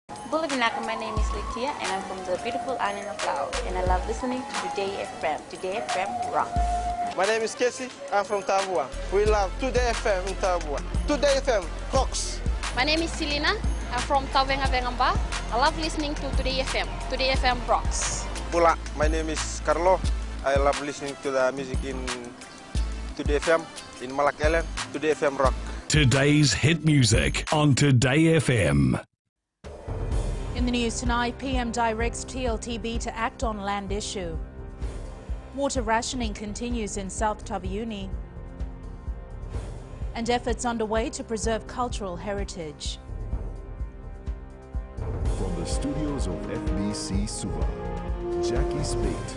Bulabinaka, my name is Litia and I'm from the beautiful island of Laos and I love listening to Today FM. Today FM rock. My name is Casey, I'm from Tabua. We love Today FM in Tabua. Today FM rocks. My name is Selina, I'm from Tavenga Vengamba. I love listening to Today FM. Today FM rocks. Pula, my name is Carlo. I love listening to the music in Today FM, in Malak Island. Today FM rock. Today's hit music on Today FM. In the news tonight, PM directs TLTB to act on land issue. Water rationing continues in South Taveuni. And efforts underway to preserve cultural heritage. From the studios of FBC Suva, Jackie Spate.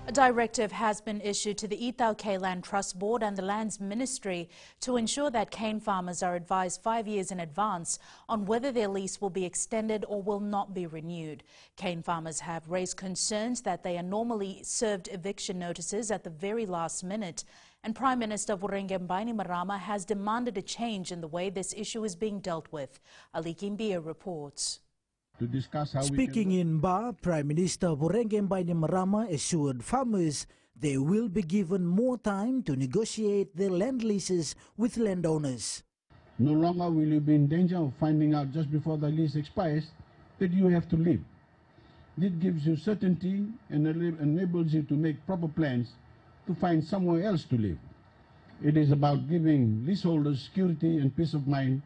A directive has been issued to the Ethel K Land Trust Board and the Lands Ministry to ensure that cane farmers are advised 5 years in advance on whether their lease will be extended or will not be renewed. Cane farmers have raised concerns that they are normally served eviction notices at the very last minute, and Prime Minister Vurenge Bainimarama has demanded a change in the way this issue is being dealt with. Ali Kimbia reports. To discuss how Speaking in Ba, Prime Minister Vurenge Bainimarama assured farmers they will be given more time to negotiate their land leases with landowners. No longer will you be in danger of finding out just before the lease expires that you have to leave. This gives you certainty and enables you to make proper plans to find somewhere else to live. It is about giving leaseholders security and peace of mind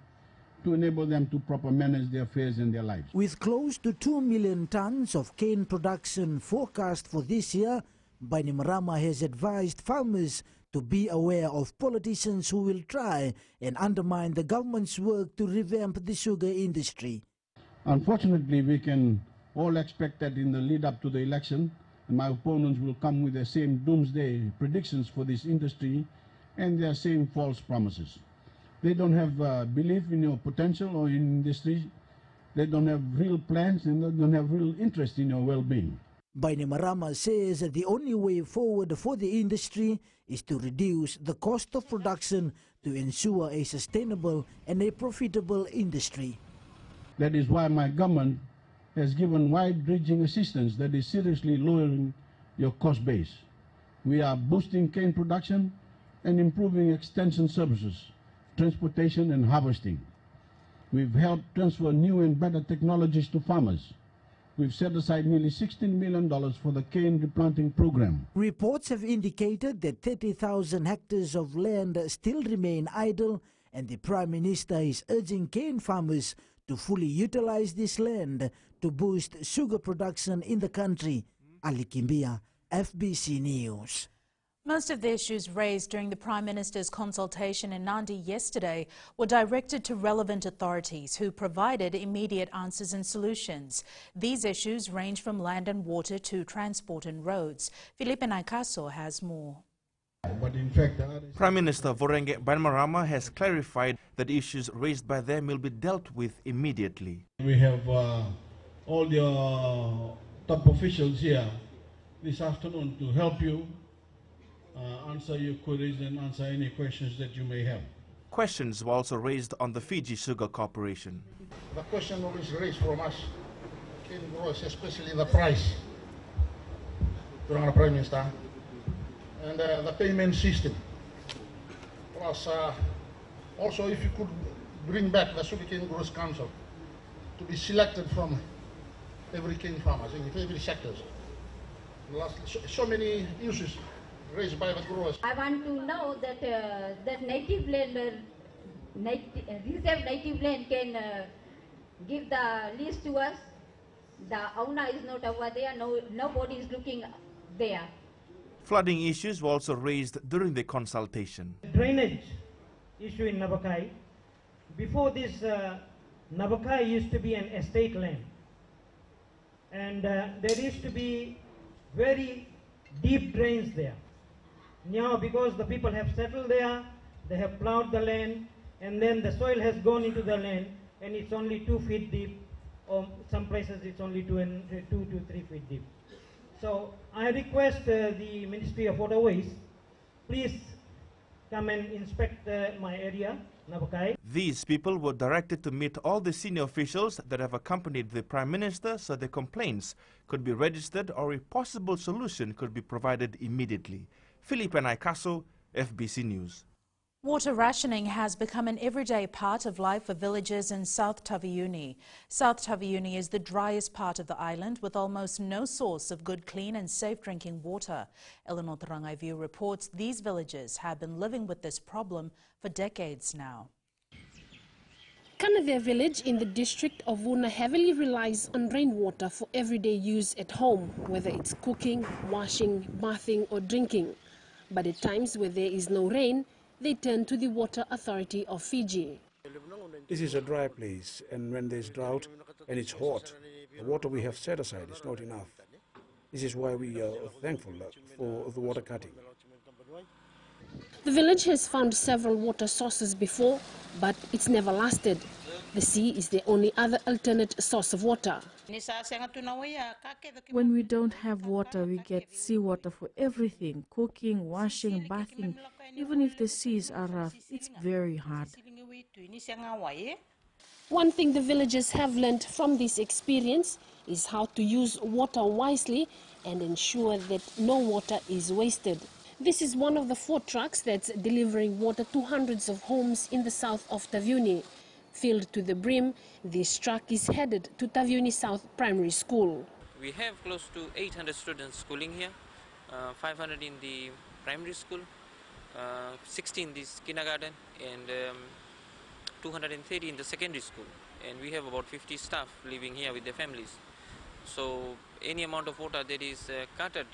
to enable them to properly manage their affairs and their lives. With close to 2 million tons of cane production forecast for this year, Bainimarama has advised farmers to be aware of politicians who will try and undermine the government's work to revamp the sugar industry. Unfortunately, we can all expect that in the lead up to the election, my opponents will come with the same doomsday predictions for this industry and their same false promises. They don't have belief in your potential or in industry. They don't have real plans and they don't have real interest in your well-being. Bainimarama says that the only way forward for the industry is to reduce the cost of production to ensure a sustainable and a profitable industry. That is why my government has given wide-ranging assistance that is seriously lowering your cost base. We are boosting cane production and improving extension services, transportation and harvesting. We've helped transfer new and better technologies to farmers. We've set aside nearly $16 million for the cane replanting program. Reports have indicated that 30,000 hectares of land still remain idle, and the Prime Minister is urging cane farmers to fully utilize this land to boost sugar production in the country. Ali Kimbia, FBC News. Most of the issues raised during the Prime Minister's consultation in Nandi yesterday were directed to relevant authorities who provided immediate answers and solutions. These issues range from land and water to transport and roads. Felipe Naikaso has more. But in fact, Prime Minister Vurenge Bainimarama has clarified that issues raised by them will be dealt with immediately. we have all the top officials here this afternoon to help you answer your queries and answer any questions that you may have. Questions were also raised on the Fiji Sugar Corporation. The question always raised from us, cane growers, especially the price, Prime Minister, and the payment system. Plus, also if you could bring back the Sugarcane Growers Council to be selected from every cane farmer, in every sector. So many issues raised by the growers. I want to know that that native land, reserve native land can give the lease to us. The owner is not over there, nobody is looking there. Flooding issues were also raised during the consultation. Drainage issue in Nabakai. Before this, Nabakai used to be an estate land. And there used to be very deep drains there. Now, because the people have settled there, they have plowed the land, and then the soil has gone into the land, and it's only 2 feet deep, or some places it's only 2 to 3 feet deep. So I request the Ministry of Waterways, please come and inspect my area Nabakai. These people were directed to meet all the senior officials that have accompanied the Prime Minister so their complaints could be registered or a possible solution could be provided immediately. Philip Naikaso, FBC News. Water rationing has become an everyday part of life for villagers in South Taveuni. South Taveuni is the driest part of the island with almost no source of good, clean and safe drinking water. Eleanor Rangaiviu reports these villagers have been living with this problem for decades now. Kanavere village in the district of Vuna heavily relies on rainwater for everyday use at home, whether it's cooking, washing, bathing or drinking. But at times where there is no rain, they turn to the Water Authority of Fiji. This is a dry place, and when there's drought and it's hot, the water we have set aside is not enough. This is why we are thankful for the water cutting. The village has found several water sources before, but it's never lasted. The sea is the only other alternate source of water. When we don't have water, we get seawater for everything, cooking, washing, bathing. Even if the seas are rough, it's very hard. One thing the villagers have learned from this experience is how to use water wisely and ensure that no water is wasted. This is one of the 4 trucks that's delivering water to hundreds of homes in the south of Taveuni. Filled to the brim, this truck is headed to Taveuni South Primary School. We have close to 800 students schooling here, 500 in the primary school, 60 in this kindergarten and 230 in the secondary school. And we have about 50 staff living here with their families. So any amount of water that is cutted,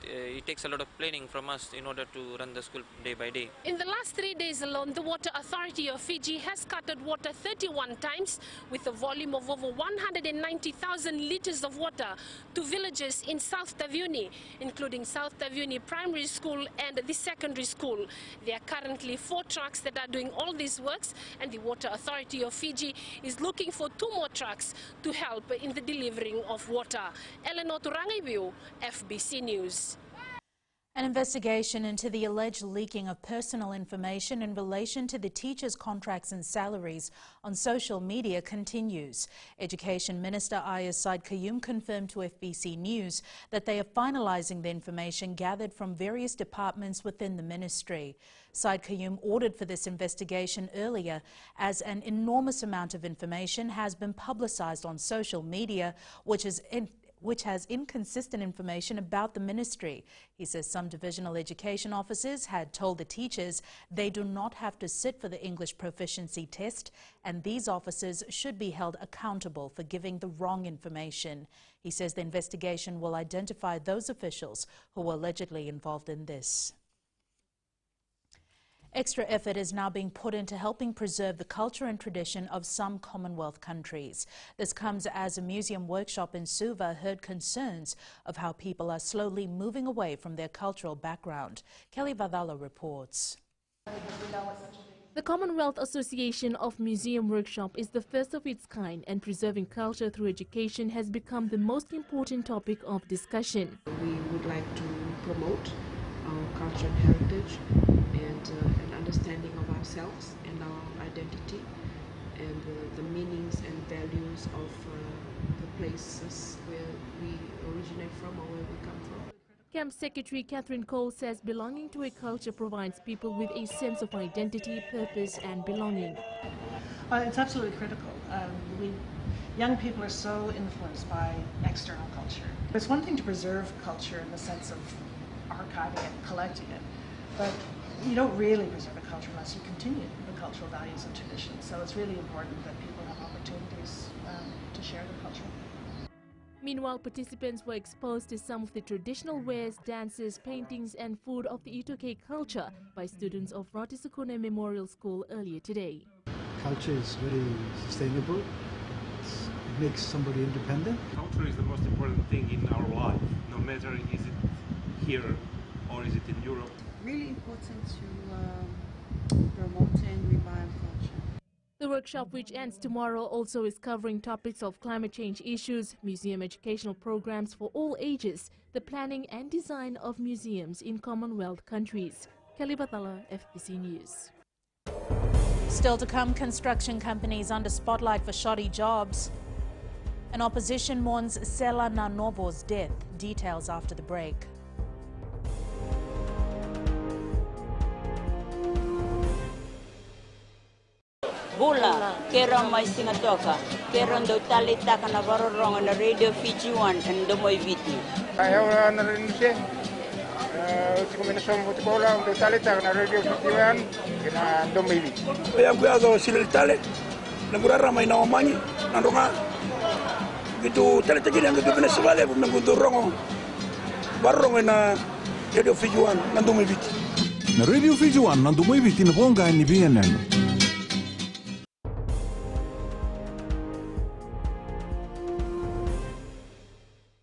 it takes a lot of planning from us in order to run the school day by day. In the last 3 days alone, the Water Authority of Fiji has cutted water 31 times with a volume of over 190,000 litres of water to villages in South Taveuni, including South Taveuni Primary School and the secondary school. There are currently 4 trucks that are doing all these works, and the Water Authority of Fiji is looking for 2 more trucks to help in the delivering of water. Eleanor Rangaiviu, FBC News. An investigation into the alleged leaking of personal information in relation to the teachers' contracts and salaries on social media continues. Education Minister Ayaz Said Qayyum confirmed to FBC News that they are finalising the information gathered from various departments within the ministry. Said Qayyum ordered for this investigation earlier as an enormous amount of information has been publicised on social media, which has inconsistent information about the ministry. He says some divisional education officers had told the teachers they do not have to sit for the English proficiency test, and these officers should be held accountable for giving the wrong information. He says the investigation will identify those officials who were allegedly involved in this. Extra effort is now being put into helping preserve the culture and tradition of some Commonwealth countries. This comes as a museum workshop in Suva heard concerns of how people are slowly moving away from their cultural background. Kelly Vadala reports. The Commonwealth Association of Museum Workshop is the first of its kind, and preserving culture through education has become the most important topic of discussion. We would like to promote our culture and heritage and an understanding of ourselves and our identity and the meanings and values of the places where we originate from or where we come from. Camp Secretary Catherine Cole says belonging to a culture provides people with a sense of identity, purpose and belonging. It's absolutely critical. Young people are so influenced by external culture. It's one thing to preserve culture in the sense of archiving it and collecting it, but you don't really preserve a culture unless you continue the cultural values and traditions. So it's really important that people have opportunities to share their culture. Meanwhile, participants were exposed to some of the traditional wares, dances, paintings and food of the Itoke culture by students of Ratisukune Memorial School earlier today. Culture is very sustainable. It makes somebody independent. Culture is the most important thing in our life, no matter is it here or is it in Europe. Really important to promote and revive culture. The workshop, which ends tomorrow, also is covering topics of climate change issues, museum educational programs for all ages, the planning and design of museums in Commonwealth countries. Kelly Batala, FBC News. Still to come, construction companies under spotlight for shoddy jobs. And opposition mourns Sela Nanovo's death. Details after the break. Bula, kera mai singatoka, kera ndo talita kana varorong na Radio Fiji 1 and Domoy Viti. Ayaw na rin siya. Uti ko minasong buti ko lang ndo talita kana Radio Fiji 1 kina Domoy Viti. Kaya kuyaga sila tale, naguraramay na omanyi, nandunga. Gitu talita gini ang gitu pinasabali, nagundurong varorong na Radio Fiji 1 na Domoy Viti. Na Radio Fiji 1 na Domoy Viti na ponga ni BNN.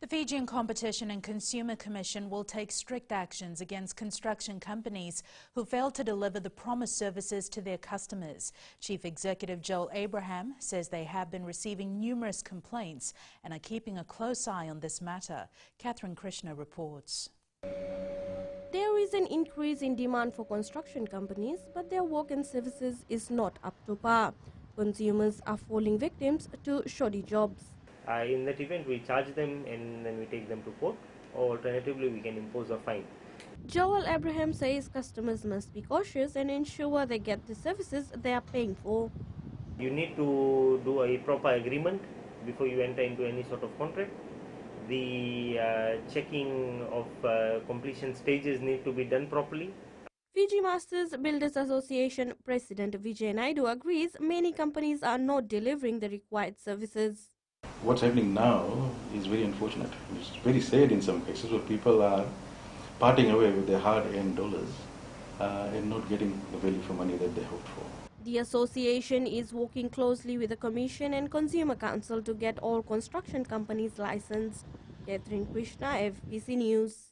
The Fijian Competition and Consumer Commission will take strict actions against construction companies who fail to deliver the promised services to their customers. Chief Executive Joel Abraham says they have been receiving numerous complaints and are keeping a close eye on this matter. Catherine Krishna reports. There is an increase in demand for construction companies, but their work and services is not up to par. Consumers are falling victims to shoddy jobs. In that event, we charge them and then we take them to court, or alternatively, we can impose a fine. Joel Abraham says customers must be cautious and ensure they get the services they are paying for. You need to do a proper agreement before you enter into any sort of contract. The checking of completion stages need to be done properly. Fiji Masters Builders Association President Vijay Naidu agrees many companies are not delivering the required services. What's happening now is very unfortunate. It's very sad in some cases where people are parting away with their hard-earned dollars and not getting the value for money that they hoped for. The association is working closely with the Commission and Consumer Council to get all construction companies licensed. Catherine Krishna, FBC News.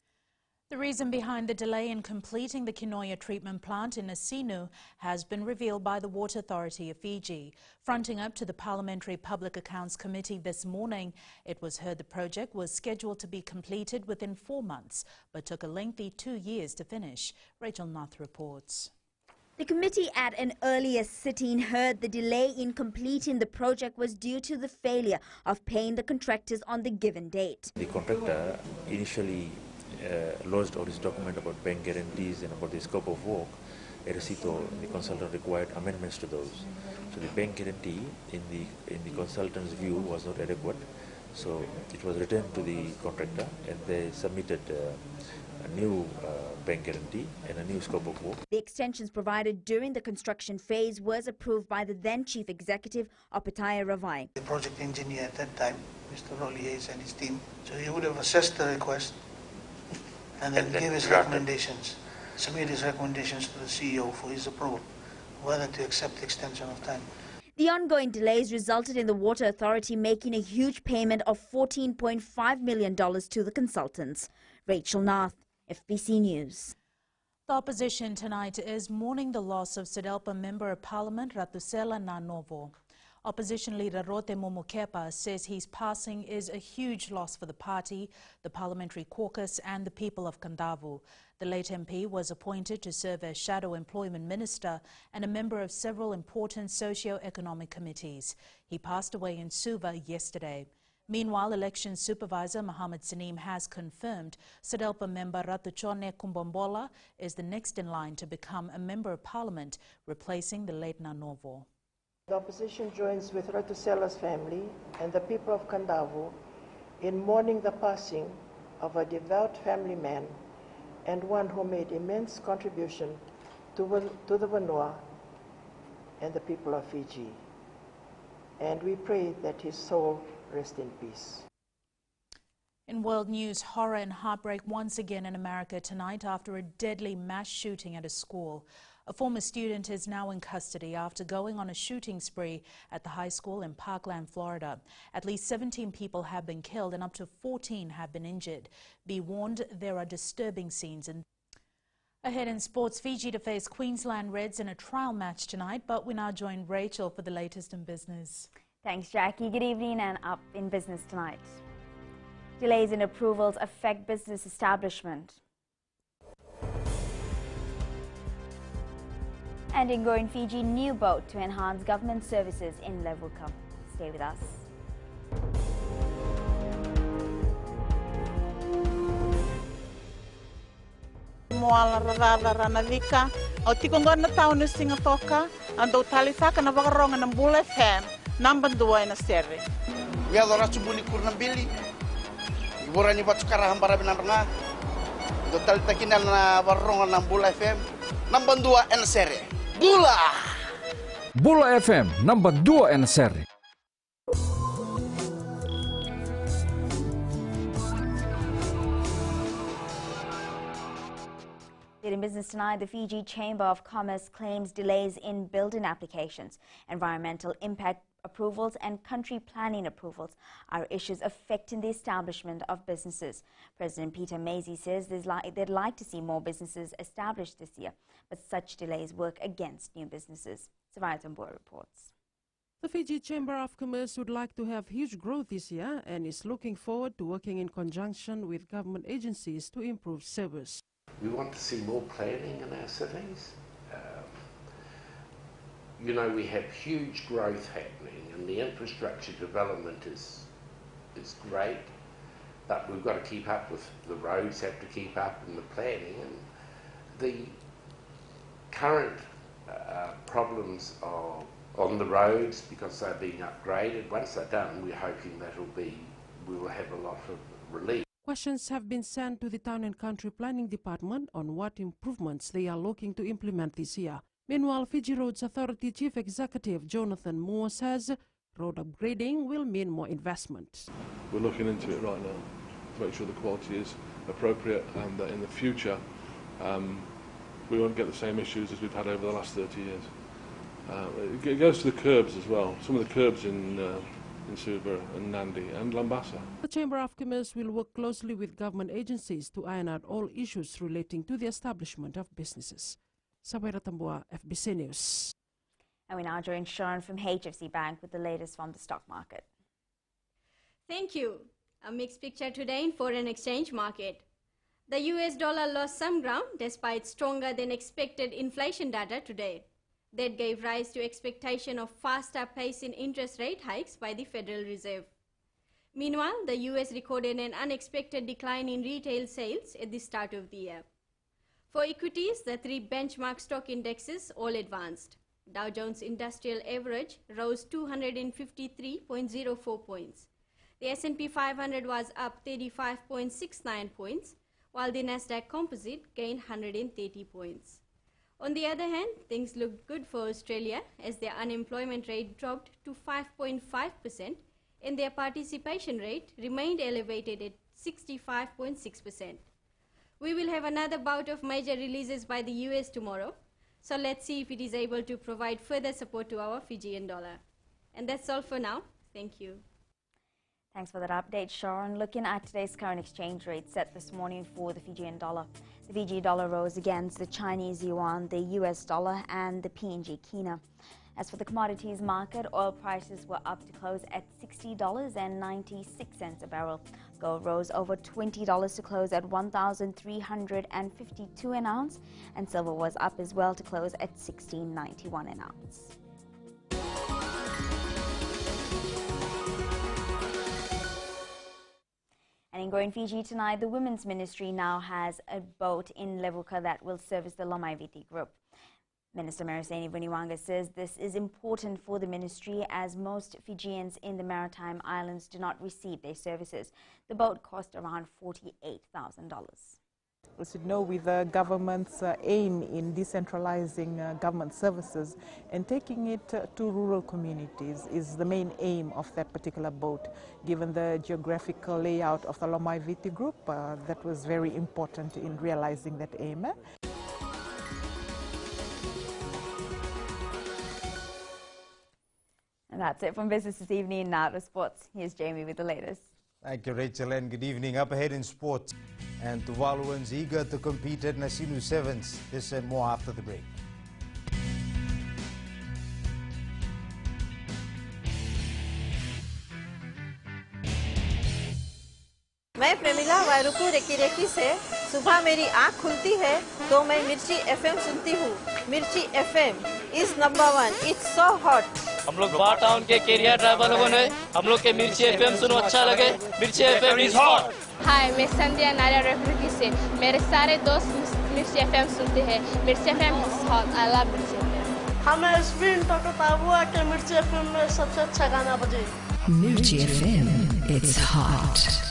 The reason behind the delay in completing the Kinoya treatment plant in Asinu has been revealed by the Water Authority of Fiji. Fronting up to the Parliamentary Public Accounts Committee this morning, it was heard the project was scheduled to be completed within 4 months, but took a lengthy 2 years to finish. Rachel Nath reports. The committee at an earlier sitting heard the delay in completing the project was due to the failure of paying the contractors on the given date. The contractor initially lodged all his document about bank guarantees and about the scope of work. Erecito, the consultant, required amendments to those. So the bank guarantee, in the consultant's view, was not adequate. So it was returned to the contractor, and they submitted a new bank guarantee and a new scope of work. The extensions provided during the construction phase was approved by the then Chief Executive, Opataya Ravai. The project engineer at that time, Mr. Rollies and his team, so he would have assessed the request and then give his recommendations, submit his recommendations to the CEO for his approval, whether to accept the extension of time. The ongoing delays resulted in the Water Authority making a huge payment of $14.5 million to the consultants. Rachel Nath, FBC News. The opposition tonight is mourning the loss of SEDELPA Member of Parliament Ratusela Nanovo. Opposition leader Rote Momokepa says his passing is a huge loss for the party, the parliamentary caucus and the people of Kandavu. The late MP was appointed to serve as shadow employment minister and a member of several important socio-economic committees. He passed away in Suva yesterday. Meanwhile, election supervisor Mohammed Saneem has confirmed SEDELPA member Ratuchone Kumbombola is the next in line to become a member of parliament, replacing the late Nanovo. The opposition joins with Ratusela's family and the people of Kandavu in mourning the passing of a devout family man and one who made immense contribution to the Vanua and the people of Fiji. And we pray that his soul rest in peace. In world news, horror and heartbreak once again in America tonight after a deadly mass shooting at a school. A former student is now in custody after going on a shooting spree at the high school in Parkland, Florida. At least 17 people have been killed and up to 14 have been injured. Be warned, there are disturbing scenes. Ahead in sports, Fiji to face Queensland Reds in a trial match tonight, but we now join Rachel for the latest in business. Thanks, Jackie. Good evening and up in business tonight. Delays in approvals affect business establishment. And in Go in Fiji, new boat to enhance government services in Levuka. Stay with us. Moala rana vika o tikongona taunu singatoka ando talitaka na vakaronga ng Bull FM number 2 na seri. Ya dora subuni kurnambili. Iborani batukara hambara binaranga. Do talitaki na vakaronga ng Bull FM number 2 na seri. Bula. Bula FM number 2 na seri. In business tonight, the Fiji Chamber of Commerce claims delays in building applications, environmental impact approvals and country planning approvals are issues affecting the establishment of businesses. President Peter Macy says they'd like to see more businesses established this year, but such delays work against new businesses. Savannah Tambua reports. The Fiji Chamber of Commerce would like to have huge growth this year and is looking forward to working in conjunction with government agencies to improve service. We want to see more planning in our cities. You know, we have huge growth happening and the infrastructure development is great, but we've got to keep up with the roads, have to keep up in the planning, and the current problems are on the roads because they're being upgraded. Once they're done, we're hoping we will have a lot of relief. Questions have been sent to the Town and Country Planning Department on what improvements they are looking to implement this year. Meanwhile, Fiji Roads Authority Chief Executive Jonathan Moore says road upgrading will mean more investment. We're looking into it right now to make sure the quality is appropriate and that in the future we won't get the same issues as we've had over the last 30 years. It goes to the curbs as well. Some of the curbs in Suva and Nandi and Lambasa. The Chamber of Commerce will work closely with government agencies to iron out all issues relating to the establishment of businesses. Sawaira Tambua, FBC News. And we now join Sharon from HFC Bank with the latest from the stock market. Thank you. A mixed picture today in foreign exchange market. The US dollar lost some ground despite stronger than expected inflation data today. That gave rise to expectation of faster pace in interest rate hikes by the Federal Reserve. Meanwhile, the US recorded an unexpected decline in retail sales at the start of the year. For equities, the 3 benchmark stock indexes all advanced. Dow Jones Industrial Average rose 253.04 points. The S&P 500 was up 35.69 points, while the Nasdaq Composite gained 130 points. On the other hand, things looked good for Australia as their unemployment rate dropped to 5.5% and their participation rate remained elevated at 65.6%. We will have another bout of major releases by the US tomorrow, so let's see if it is able to provide further support to our Fijian dollar. And that's all for now. Thank you. Thanks for that update, Sharon. Looking at today's current exchange rate set this morning for the Fijian dollar. The Fiji dollar rose against the Chinese yuan, the US dollar and the PNG kina. As for the commodities market, oil prices were up to close at $60.96 a barrel. Gold rose over $20 to close at $1,352 an ounce, and silver was up as well to close at $16.91 an ounce. And in Go in Fiji tonight, the Women's Ministry now has a boat in Levuka that will service the Lomaiviti group. Minister Mariseni Vuniwanga says this is important for the ministry as most Fijians in the maritime islands do not receive their services. The boat cost around $48,000. As you know, with the government's aim in decentralizing government services and taking it to rural communities is the main aim of that particular boat. Given the geographical layout of the Lomaiviti group, that was very important in realizing that aim. And that's it from business this evening. Now to sports. Here's Jamie with the latest. Thank you, Rachel, and good evening. Up ahead in sports, and Tuvaluans eager to compete at Nasinu Sevens. This and more after the break. मैं Premila वायरुकू recce recce से सुबह मेरी आँख खुलती है तो मैं मिर्ची FM सुनती हूँ। Mirchi FM is #1. It's so hot. हम लोग बार टाउन के कैरियर ड्राइवर लोगों ने हम लोग के मिर्ची एफएम सुनो अच्छा लगे मिर्ची एफएम इज हॉट। हाय मैं संध्या नारिया रेफ्रिकी से मेरे सारे दोस्त मिर्ची एफएम सुनते हैं मिर्ची FM is hot I love मिर्ची एफएम। हमें स्पिन टोटो ताबुआ के मिर्ची एफएम में सबसे अच्छा गाना बजे मिर्ची FM it's hot.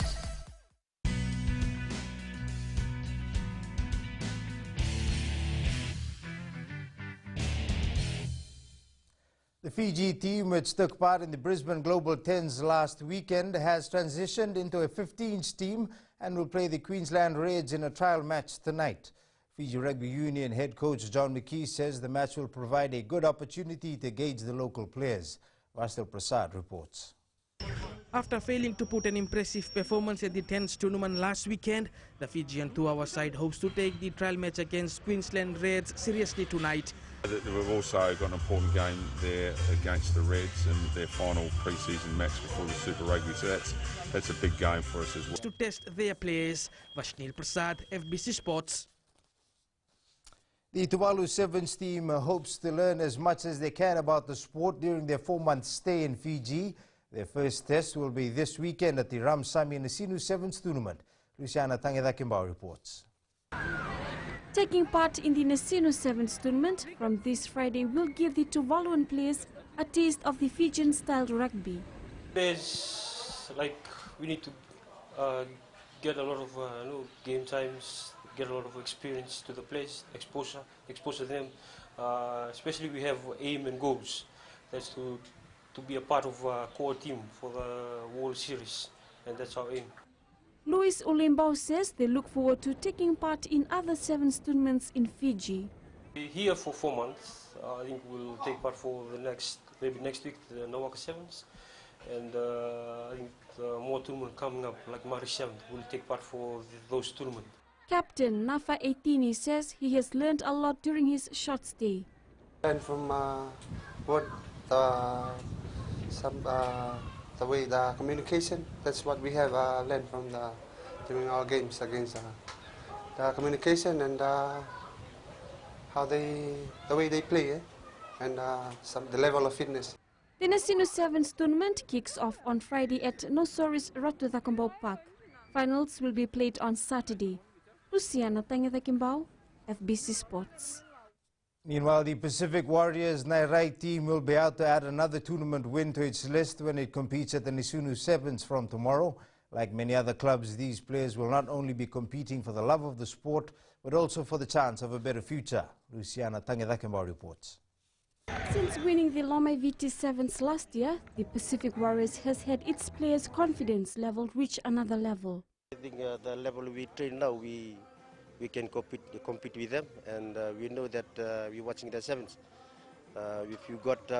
The Fiji team, which took part in the Brisbane Global Tens last weekend, has transitioned into a 15s team and will play the Queensland Reds in a trial match tonight. Fiji Rugby Union head coach John McKee says the match will provide a good opportunity to gauge the local players. Vastil Prasad reports. After failing to put an impressive performance at the Tens tournament last weekend, the Fijian two-hour side hopes to take the trial match against Queensland Reds seriously tonight. We've also got an important game there against the Reds in their final pre-season match before the Super Rugby, so that's a big game for us as well. To test their players, Vashnil Prasad, FBC Sports. The Tuvalu Sevens team hopes to learn as much as they can about the sport during their 4-month stay in Fiji. Their first test will be this weekend at the Ramsamy Nasinu Sevens tournament. Luciana Tangeda-Kimbao reports. Taking part in the Nasinu Sevens tournament from this Friday will give the Tuvaluan players a taste of the Fijian-style rugby. There's we need to get a lot of game times, get a lot of experience to the players, exposure them. Especially we have aim and goals. That's to be a part of a core team for the World Series, and that's our aim. Louis Olimbao says they look forward to taking part in other Sevens tournaments in Fiji. We're here for 4 months. I think we'll take part for maybe next week, the Nawaka Sevens, and I think more tournaments coming up, like Mari 7th, we'll take part for those tournaments. Captain Nafa Eitini says he has learned a lot during his short stay. And from what the way the communication, that's what we have learned from during our games against the communication and the way they play and the level of fitness. The Nasinu Sevens tournament kicks off on Friday at Nosoris Ratuthakambau Park. Finals will be played on Saturday. Luciana Tangeda-Kimbao, FBC Sports. Meanwhile, the Pacific Warriors Nairai team will be out to add another tournament win to its list when it competes at the Nasinu Sevens from tomorrow. Like many other clubs, these players will not only be competing for the love of the sport, but also for the chance of a better future. Luciana Tangeda-Kimbao reports. Since winning the Lomai VT Sevens last year, the Pacific Warriors has had its players' confidence level reach another level. I think the level we train now, we can compete with them, and we know that we're watching the Sevens. If you got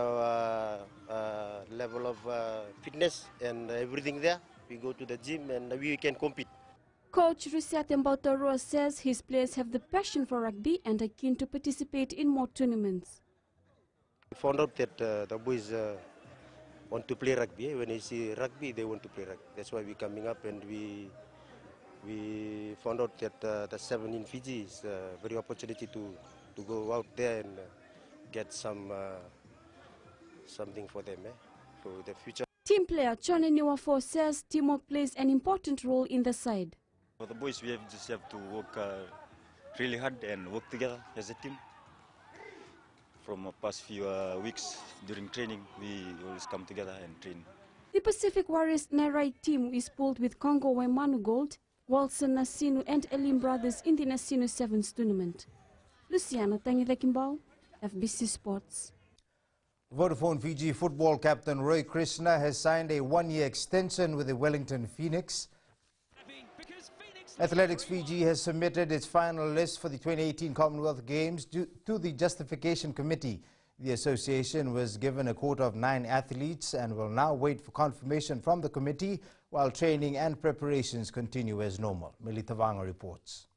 level of fitness and everything there, we go to the gym and we can compete. Coach Rusiate Mbautarua says his players have the passion for rugby and are keen to participate in more tournaments. We found out that the boys want to play rugby. When they see rugby, they want to play rugby. That's why we're coming up, and we found out that the 7 in Fiji is a very opportunity to go out there and get something for them for the future. Team player Chone Niwafo says teamwork plays an important role in the side. For the boys, we just have to work really hard and work together as a team. From the past few weeks during training, we always come together and train. The Pacific Warriors Nairai team is pooled with Congo Waimanu Gold, Walson Nasinu and Elim Brothers in the Nasinu Sevens tournament. Luciana Tangeda-Kimbao, FBC Sports. Vodafone Fiji football captain Roy Krishna has signed a 1-year extension with the Wellington Phoenix. Athletics Fiji has submitted its final list for the 2018 Commonwealth Games to the Justification Committee. The association was given a quota of 9 athletes and will now wait for confirmation from the committee while training and preparations continue as normal. Melita Vanga reports.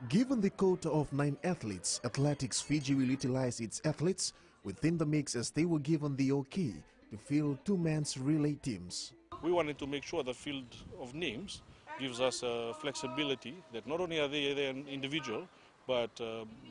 Given the quota of 9 athletes, Athletics Fiji will utilize its athletes within the mix as they were given the OK to field 2-man's relay teams. We wanted to make sure the field of names gives us flexibility that not only are they an individual, but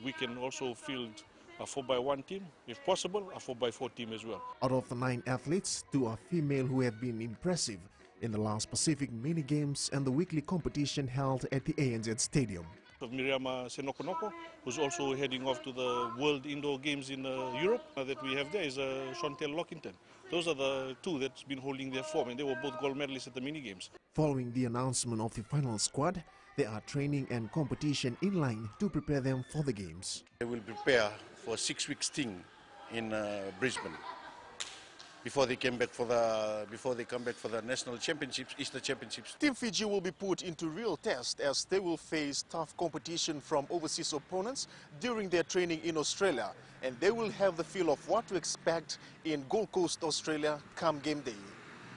we can also field a 4x1 team, if possible, a 4x4 team as well. Out of the 9 athletes, 2 are female who have been impressive in the last Pacific Mini Games and the weekly competition held at the ANZ Stadium. Of Miriam Senokonoko, who's also heading off to the World Indoor Games in Europe. That we have there is Chantel Lockington. Those are the 2 that's been holding their form, and they were both gold medalists at the mini games. Following the announcement of the final squad, there are training and competition in line to prepare them for the games. They will prepare for a 6-week sting in Brisbane before they come back for the national championships, Easter Championships. Team Fiji will be put into real test as they will face tough competition from overseas opponents during their training in Australia, and they will have the feel of what to expect in Gold Coast, Australia come game day.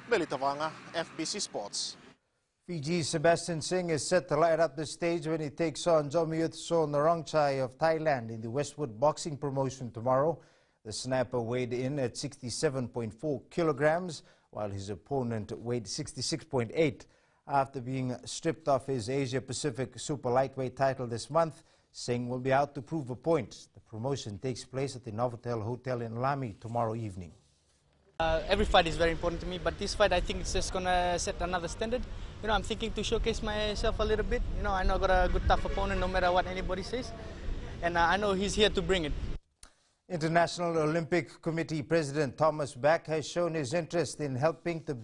Meli Tavanga, FBC Sports. Fiji's Sebastian Singh is set to light up the stage when he takes on Jomiyuth Sonarongchai of Thailand in the Westwood boxing promotion tomorrow. The snapper weighed in at 67.4 kilograms, while his opponent weighed 66.8. After being stripped of his Asia-Pacific super lightweight title this month, Singh will be out to prove a point. The promotion takes place at the Novotel Hotel in Lamy tomorrow evening. Every fight is very important to me, but this fight I think it's just going to set another standard. You know, I'm thinking to showcase myself a little bit. You know, I know I got a good tough opponent no matter what anybody says, and I know he's here to bring it. International Olympic Committee President Thomas Bach has shown his interest in helping to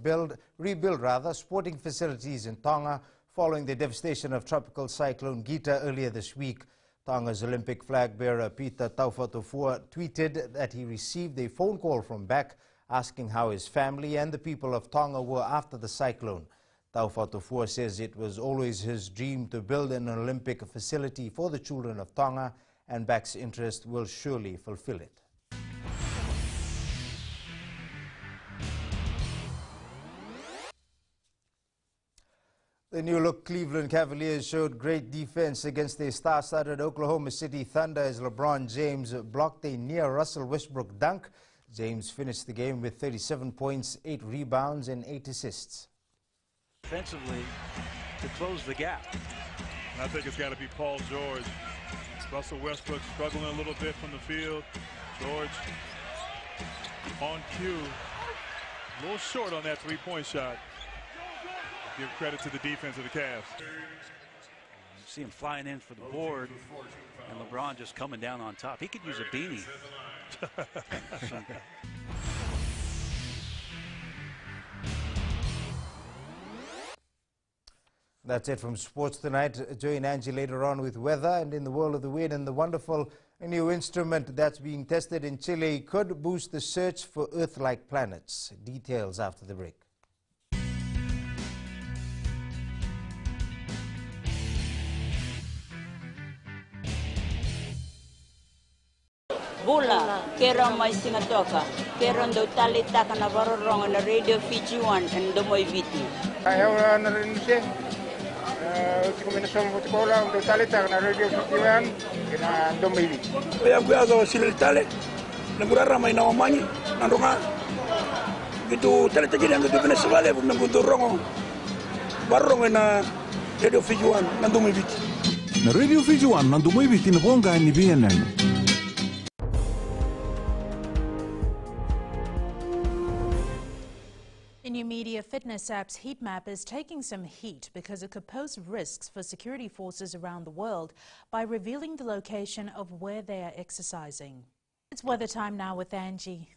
rebuild sporting facilities in Tonga following the devastation of Tropical Cyclone Gita earlier this week. Tonga's Olympic flag bearer Peter Taufotofua tweeted that he received a phone call from Bach asking how his family and the people of Tonga were after the cyclone. Taufotofua says it was always his dream to build an Olympic facility for the children of Tonga, and Bach's interest will surely fulfill it. The new-look Cleveland Cavaliers showed great defense against their star-studded Oklahoma City Thunder as LeBron James blocked a near Russell Westbrook dunk. James finished the game with 37 points, 8 rebounds, and 8 assists. Defensively, to close the gap. And I think it's got to be Paul George. Russell Westbrook struggling a little bit from the field. George on cue. A little short on that three-point shot. Give credit to the defense of the Cavs. See him flying in for the board, and LeBron just coming down on top. He could use a beanie. That's it from Sports Tonight. Join Angie later on with weather. And in the world of the wind, and the wonderful new instrument that's being tested in Chile could boost the search for Earth-like planets. Details after the break. Bula, kera mai singatoka, kera ndo talita kana varorong na Radio Fiji 1 and Domoy Viti. Ayaw na rin siya. Kombinasyon mo sekolah untuk talita kana Radio Fiji 1 kena Domoy Viti. Kaya kuyaga sila tale, nagurara may nawamanyi, nandunga. Gitu talita gini ang gitu Venezuela, nagundurong barong na Radio Fiji 1 nandumoy Viti. Na Radio Fiji 1 nandumoy Viti na bonga ni BNN. The new media fitness app's heat map is taking some heat because it could pose risks for security forces around the world by revealing the location of where they are exercising. It's weather time now with Angie.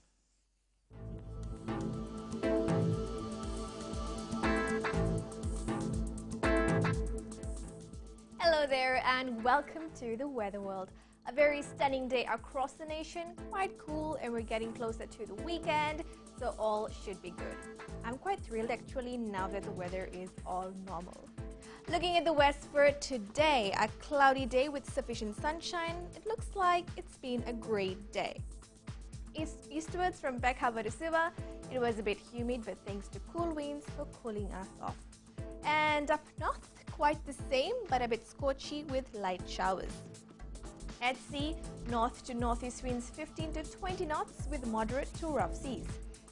Hello there and welcome to the Weather World. A very stunning day across the nation, quite cool, and we're getting closer to the weekend, so all should be good. I'm quite thrilled actually now that the weather is all normal. Looking at the west for today, a cloudy day with sufficient sunshine. It looks like it's been a great day. Eastwards from Peck Harbour to Suva, it was a bit humid, but thanks to cool winds for cooling us off. And up north, quite the same, but a bit scorchy with light showers. At sea, north to northeast winds 15 to 20 knots with moderate to rough seas.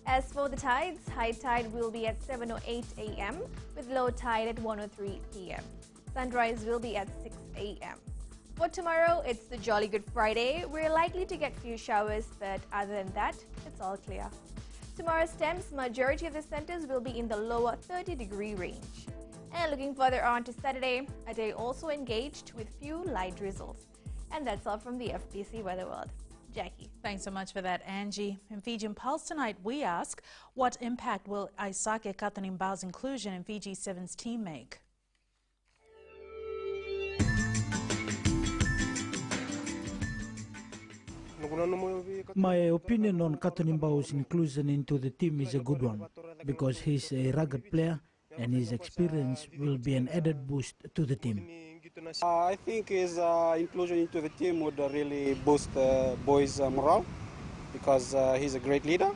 As for the tides, high tide will be at 7:08 a.m. with low tide at 1:03 p.m. Sunrise will be at 6 a.m. For tomorrow, it's the Jolly Good Friday. We're likely to get few showers, but other than that, it's all clear. Tomorrow's temps, majority of the centers will be in the lower 30-degree range. And looking further on to Saturday, a day also engaged with few light drizzles. And that's all from the FBC Weather World. Jackie. Thanks so much for that, Angie. In Fijian Pulse tonight, we ask, what impact will Aisake Katanimbao's inclusion in Fiji Sevens team make? My opinion on Katanimbao's inclusion into the team is a good one, because he's a rugged player and his experience will be an added boost to the team. I think his inclusion into the team would really boost the boys' morale, because he's a great leader,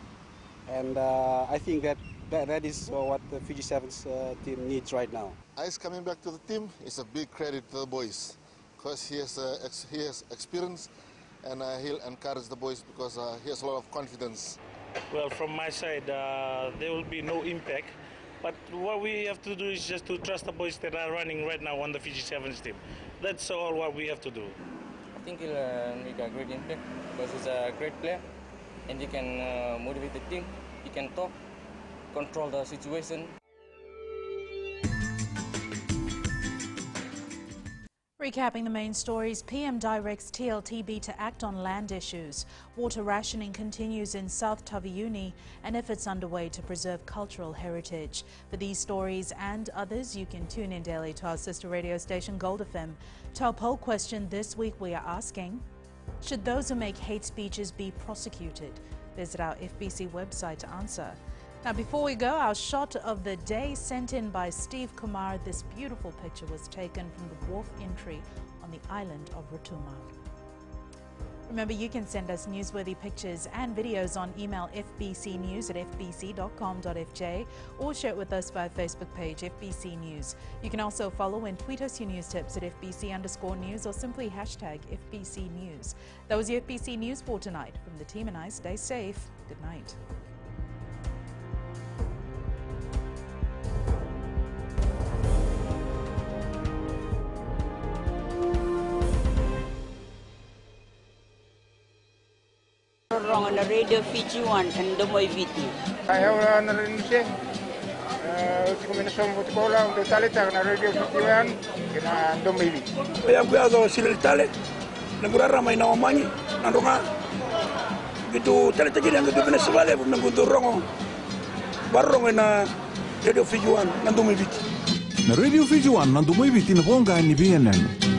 and I think that is what the Fiji Sevens team needs right now. Ice coming back to the team is a big credit to the boys, because he has experience, and he'll encourage the boys because he has a lot of confidence. Well, from my side, there will be no impact. But what we have to do is just to trust the boys that are running right now on the Fiji Sevens team. That's all what we have to do. I think he'll make a great impact because he's a great player and he can motivate the team. He can talk, control the situation. Recapping the main stories, PM directs TLTB to act on land issues. Water rationing continues in South Taveuni and efforts underway to preserve cultural heritage. For these stories and others, you can tune in daily to our sister radio station Gold FM. To our poll question this week, we are asking, should those who make hate speeches be prosecuted? Visit our FBC website to answer. Now, before we go, our shot of the day sent in by Steve Kumar. This beautiful picture was taken from the wharf entry on the island of Rotuma. Remember, you can send us newsworthy pictures and videos on email fbcnews@fbc.com.fj or share it with us via Facebook page FBC News. You can also follow and tweet us your news tips at FBC_news or simply hashtag FBC News. That was your FBC News for tonight. From the team and I, stay safe. Good night. Wrong on the radio Fiji 1 and Domoy Viti. Ayaw na rin siya. Kombinasyon ko lang untuk tali tak na radio Fiji 1 kena Domoy Viti. Kaya kuyazo sila tali. Naguraramay na omanyi. Nandunga. Gitu tali tagi yang gitu Venezuela nangguntur rongo. Barong na radio Fiji 1 na Domoy Viti. Na radio Fiji 1 na Domoy Viti na bonga ni BNN.